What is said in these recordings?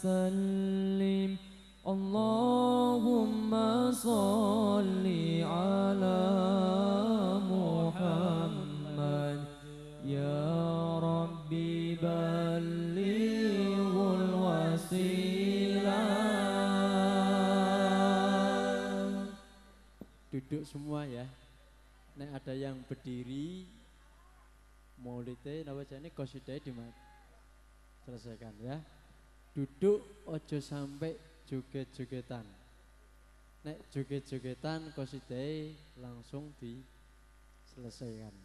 وسلم اللهم صل على محمد يا ربي بلغ الوسيلة. Duduk semua ya. Nek ada yang berdiri maulidnya napa jane qasidah selesaikan ya. Duduk ojo sampai joget-jogetan. Nek joget-jogetan qasidah langsung diselesaikan.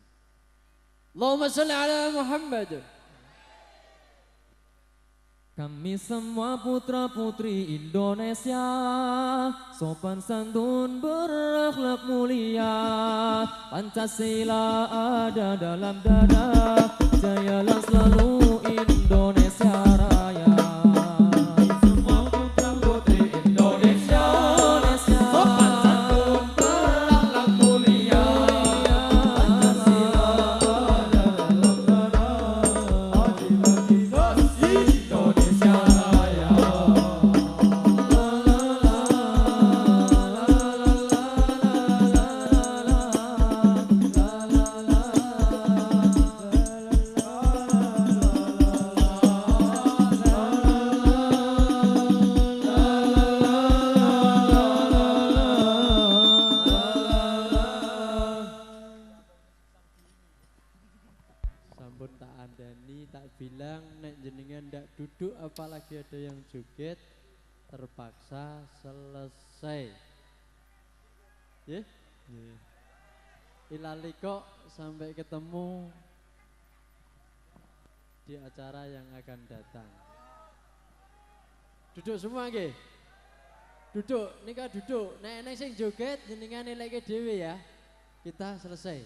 Allahumma sholli ala Muhammad. Kami semua putra-putri Indonesia, sopan santun berakhlak mulia, Pancasila ada dalam dada, jayalah selalu Indonesia Raya. Semua putra-putri Indonesia, sopan santun berakhlak mulia, Pancasila ada dalam dada, Indonesia Raya. Sampun tak andani, tak bilang nek jenengan ndak duduk apalagi ada yang joget terpaksa selesai. Nggih? Nggih. Ilali kok sampai ketemu di acara yang akan datang. Duduk semua nggih. Duduk, nika duduk. Nek enek sing joget jenengan nilaike dhewe ya. Kita selesai.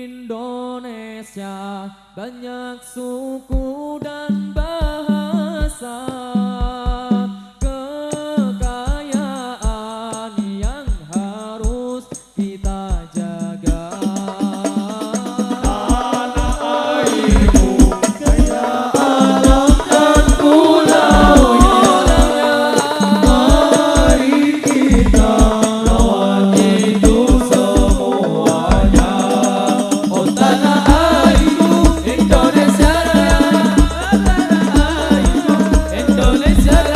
Indonesia banyak suku dan bahasa, kekayaan yang harus kita jaga. Tanah airku kaya alam dan pulau-pulaunya, mari kita rawat itu semuanya. Oh tanah airku Indonesia Raya, tanah airku Indonesia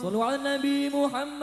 صلوا على النبي محمد